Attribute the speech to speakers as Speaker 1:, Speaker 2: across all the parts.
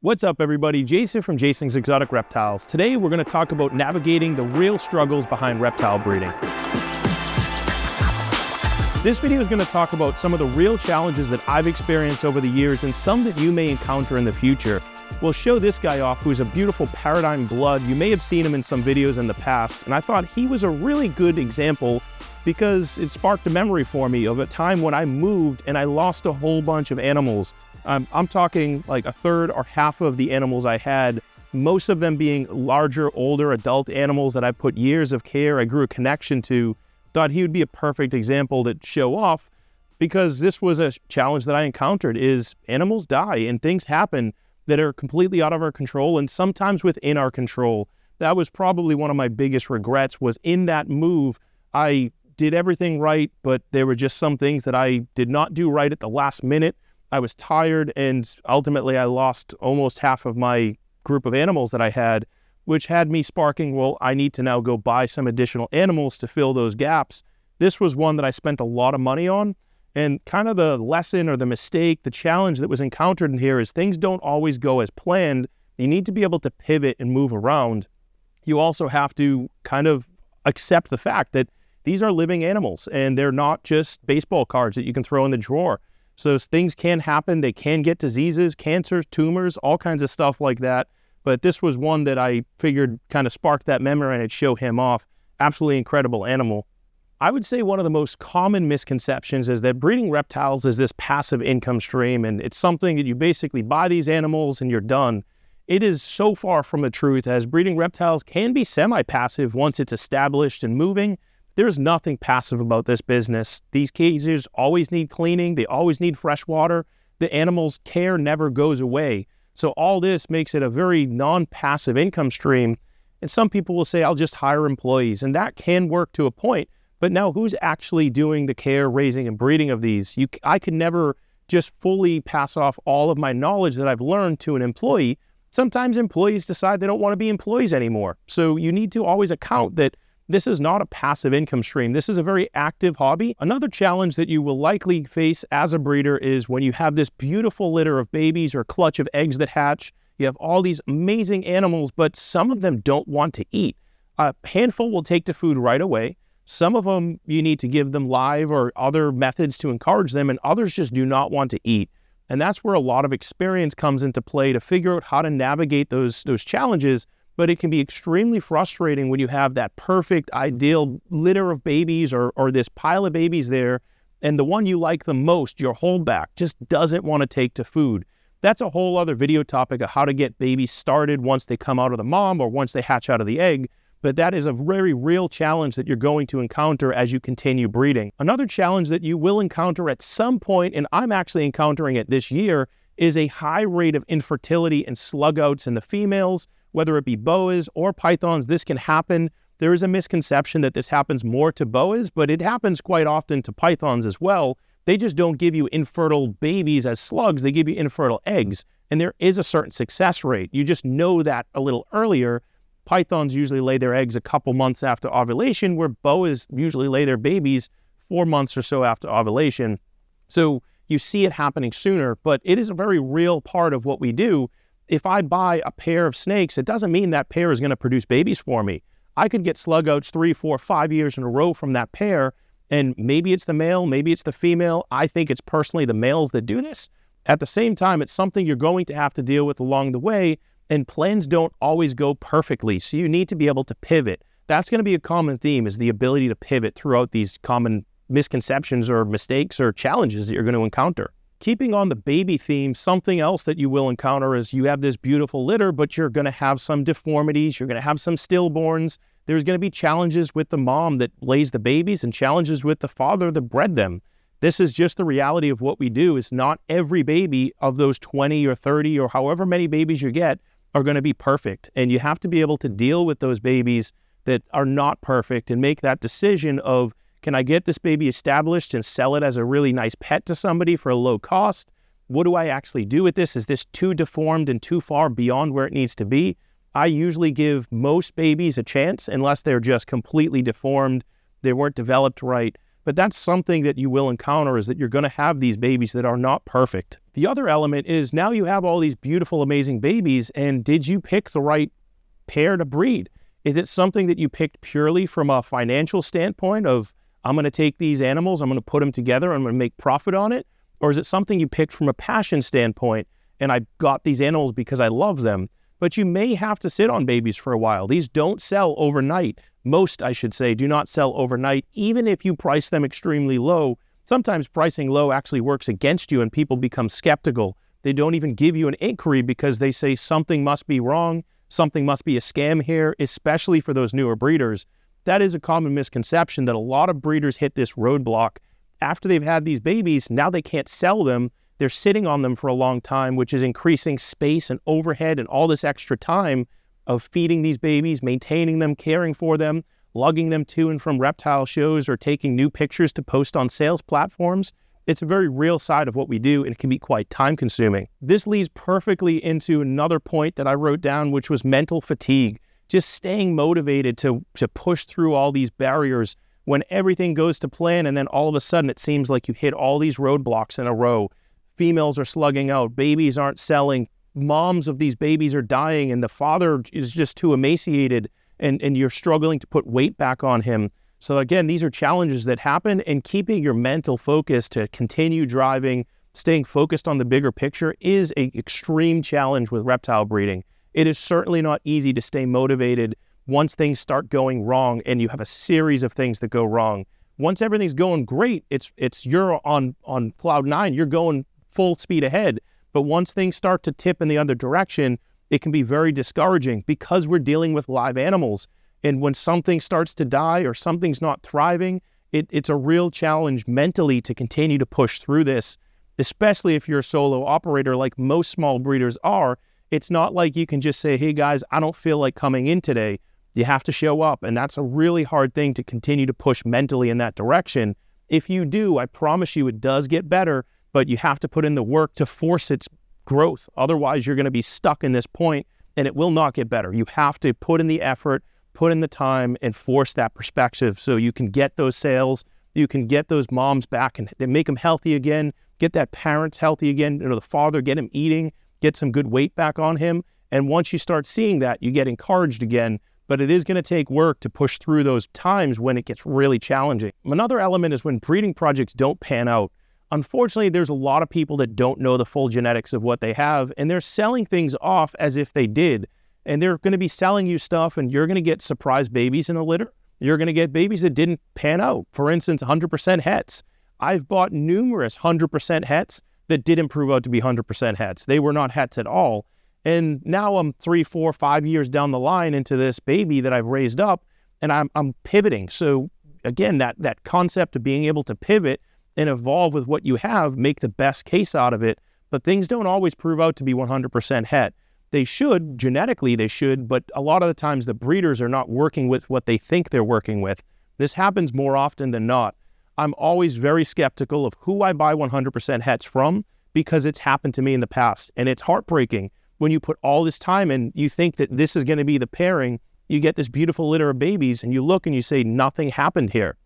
Speaker 1: What's up, everybody? Jason from Jason's Exotic Reptiles. Today, we're going to talk about navigating the real struggles behind reptile breeding. This video is going to talk about some of the real challenges that I've experienced over the years and some that you may encounter in the future. We'll show this guy off, who's a beautiful paradigm blood. You may have seen him in some videos in the past, and I thought he was a really good example because it sparked a memory for me of a time when I moved and I lost a whole bunch of animals. I'm talking like a third or half of the animals I had, most of them being larger, older adult animals that I put years of care, I grew a connection to. Thought he would be a perfect example to show off because this was a challenge that I encountered. Is animals die and things happen that are completely out of our control and sometimes within our control. That was probably one of my biggest regrets. Was in that move, I did everything right, but there were just some things that I did not do right at the last minute. I was tired, and ultimately I lost almost half of my group of animals that I had, which had me sparking, well, I need to now go buy some additional animals to fill those gaps. This was one that I spent a lot of money on, and kind of the lesson or the mistake, the challenge that was encountered in here is things don't always go as planned. You need to be able to pivot and move around. You also have to kind of accept the fact that these are living animals, and they're not just baseball cards that you can throw in the drawer. So things can happen. They can get diseases, cancers, tumors, all kinds of stuff like that. But this was one that I figured kind of sparked that memory and I'd show him off. Absolutely incredible animal. I would say one of the most common misconceptions is that breeding reptiles is this passive income stream, and it's something that you basically buy these animals and you're done. It is so far from the truth, as breeding reptiles can be semi-passive once it's established and moving. There's nothing passive about this business. These cages always need cleaning. They always need fresh water. The animal's care never goes away. So all this makes it a very non-passive income stream. And some people will say, I'll just hire employees. And that can work to a point. But now who's actually doing the care, raising, and breeding of these? I could never just fully pass off all of my knowledge that I've learned to an employee. Sometimes employees decide they don't want to be employees anymore. So you need to always account that this is not a passive income stream. This is a very active hobby. Another challenge that you will likely face as a breeder is when you have this beautiful litter of babies or clutch of eggs that hatch. You have all these amazing animals, but some of them don't want to eat. A handful will take to food right away. Some of them you need to give them live or other methods to encourage them, and others just do not want to eat. And that's where a lot of experience comes into play to figure out how to navigate those challenges. But it can be extremely frustrating when you have that perfect, ideal litter of babies or this pile of babies there, and the one you like the most, your holdback, just doesn't want to take to food. That's a whole other video topic of how to get babies started once they come out of the mom or once they hatch out of the egg, but that is a very real challenge that you're going to encounter as you continue breeding. Another challenge that you will encounter at some point, and I'm actually encountering it this year, is a high rate of infertility and slug outs in the females. Whether it be boas or pythons, this can happen. There is a misconception that this happens more to boas, but it happens quite often to pythons as well. They just don't give you infertile babies as slugs. They give you infertile eggs, and there is a certain success rate. You just know that a little earlier. Pythons usually lay their eggs a couple months after ovulation, where boas usually lay their babies 4 months or so after ovulation. So you see it happening sooner, but it is a very real part of what we do. If I buy a pair of snakes, it doesn't mean that pair is going to produce babies for me. I could get slug outs 3, 4, 5 years in a row from that pair, and maybe it's the male, maybe it's the female. I think it's personally the males that do this. At the same time, it's something you're going to have to deal with along the way, and plans don't always go perfectly, so you need to be able to pivot. That's going to be a common theme, is the ability to pivot throughout these common misconceptions or mistakes or challenges that you're going to encounter. Keeping on the baby theme, something else that you will encounter is you have this beautiful litter, but you're going to have some deformities. You're going to have some stillborns. There's going to be challenges with the mom that lays the babies and challenges with the father that bred them. This is just the reality of what we do. Is not every baby of those 20 or 30 or however many babies you get are going to be perfect. And you have to be able to deal with those babies that are not perfect and make that decision of, can I get this baby established and sell it as a really nice pet to somebody for a low cost? What do I actually do with this? Is this too deformed and too far beyond where it needs to be? I usually give most babies a chance unless they're just completely deformed, they weren't developed right. but that's something that you will encounter, is that you're going to have these babies that are not perfect. The other element is now you have all these beautiful, amazing babies, and did you pick the right pair to breed? Is it something that you picked purely from a financial standpoint of, I'm going to take these animals, I'm going to put them together, I'm going to make profit on it? Or is it something you picked from a passion standpoint, and I got these animals because I love them? But you may have to sit on babies for a while. These don't sell overnight. Most, I should say, do not sell overnight, even if you price them extremely low. Sometimes pricing low actually works against you and people become skeptical. They don't even give you an inquiry because they say something must be wrong, something must be a scam here, especially for those newer breeders. That is a common misconception, that a lot of breeders hit this roadblock. After they've had these babies, now they can't sell them. They're sitting on them for a long time, which is increasing space and overhead and all this extra time of feeding these babies, maintaining them, caring for them, lugging them to and from reptile shows, or taking new pictures to post on sales platforms. It's a very real side of what we do, and it can be quite time-consuming. This leads perfectly into another point that I wrote down, which was mental fatigue. Just staying motivated to push through all these barriers when everything goes to plan, and then all of a sudden it seems like you hit all these roadblocks in a row. Females are slugging out, babies aren't selling, moms of these babies are dying, and the father is just too emaciated, and you're struggling to put weight back on him. So again, these are challenges that happen, and keeping your mental focus to continue driving, staying focused on the bigger picture is an extreme challenge with reptile breeding. It is certainly not easy to stay motivated once things start going wrong and you have a series of things that go wrong. Once everything's going great, you're on cloud nine, you're going full speed ahead. But once things start to tip in the other direction, it can be very discouraging because we're dealing with live animals. And when something starts to die or something's not thriving, it's a real challenge mentally to continue to push through this, especially if you're a solo operator like most small breeders are. It's not like you can just say, hey guys, I don't feel like coming in today. You have to show up. And that's a really hard thing to continue to push mentally in that direction. If you do, I promise you it does get better, but you have to put in the work to force its growth. Otherwise, you're going to be stuck in this point and it will not get better. You have to put in the effort, put in the time, and force that perspective so you can get those sales, you can get those moms back and make them healthy again, get that parents healthy again, the father, get him eating, get some good weight back on him. And once you start seeing that, you get encouraged again. But it is going to take work to push through those times when it gets really challenging. Another element is when breeding projects don't pan out. Unfortunately, there's a lot of people that don't know the full genetics of what they have, and they're selling things off as if they did. And they're going to be selling you stuff, and you're going to get surprise babies in a litter. You're going to get babies that didn't pan out. For instance, 100% hets. I've bought numerous 100% hets that didn't prove out to be 100% hets. They were not hets at all. And now I'm 3, 4, 5 years down the line into this baby that I've raised up, and I'm pivoting. So again, that concept of being able to pivot and evolve with what you have, make the best case out of it. But things don't always prove out to be 100% het. They should, genetically they should, but a lot of the times the breeders are not working with what they think they're working with. This happens more often than not. I'm always very skeptical of who I buy 100% hets from because it's happened to me in the past. And it's heartbreaking when you put all this time in, you think that this is going to be the pairing, you get this beautiful litter of babies and you look and you say, nothing happened here.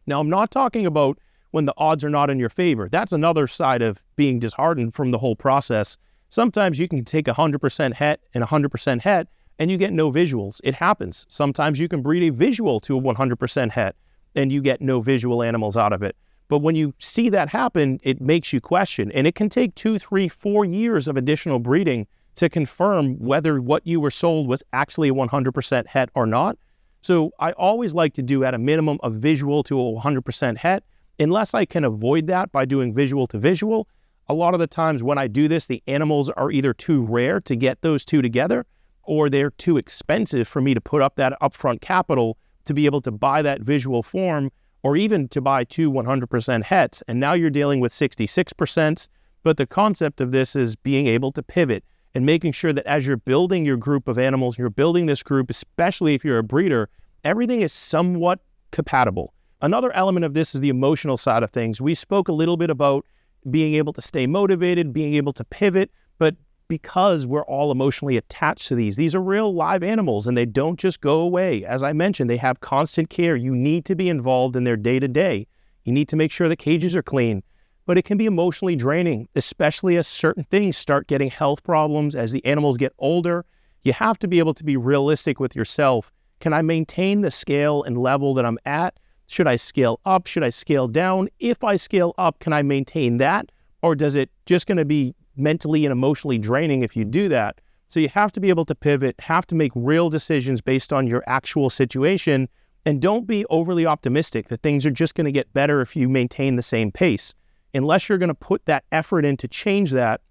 Speaker 1: Now, I'm not talking about when the odds are not in your favor. That's another side of being disheartened from the whole process. Sometimes you can take 100% het and 100% het and you get no visuals. It happens. Sometimes you can breed a visual to a 100% het and you get no visual animals out of it. But when you see that happen, it makes you question. And it can take 2, 3, 4 years of additional breeding to confirm whether what you were sold was actually a 100% het or not. So I always like to do at a minimum a visual to a 100% het. Unless I can avoid that by doing visual to visual, a lot of the times when I do this, the animals are either too rare to get those two together, or they're too expensive for me to put up that upfront capital to be able to buy that visual form, or even to buy 2 100% hets. And now you're dealing with 66%. But the concept of this is being able to pivot and making sure that as you're building your group of animals, you're building this group, especially if you're a breeder, everything is somewhat compatible. Another element of this is the emotional side of things. We spoke a little bit about being able to stay motivated, being able to pivot, but because we're all emotionally attached to these are real live animals and they don't just go away. As I mentioned, they have constant care. You need to be involved in their day-to-day. You need to make sure the cages are clean. But it can be emotionally draining, especially as certain things start getting health problems as the animals get older. You have to be able to be realistic with yourself. Can I maintain the scale and level that I'm at? Should I scale up? Should I scale down? If I scale up, can I maintain that? Or does it just going to be mentally and emotionally draining if you do that? So you have to be able to pivot, have to make real decisions based on your actual situation, and don't be overly optimistic that things are just going to get better if you maintain the same pace. Unless you're going to put that effort in to change that,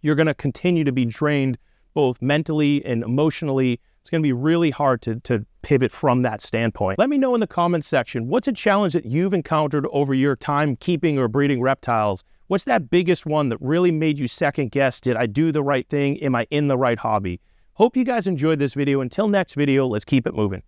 Speaker 1: you're going to continue to be drained both mentally and emotionally. It's going to be really hard to pivot from that standpoint. Let me know in the comments section, what's a challenge that you've encountered over your time keeping or breeding reptiles? What's that biggest one that really made you second guess? Did I do the right thing? Am I in the right hobby? Hope you guys enjoyed this video. Until next video, let's keep it moving.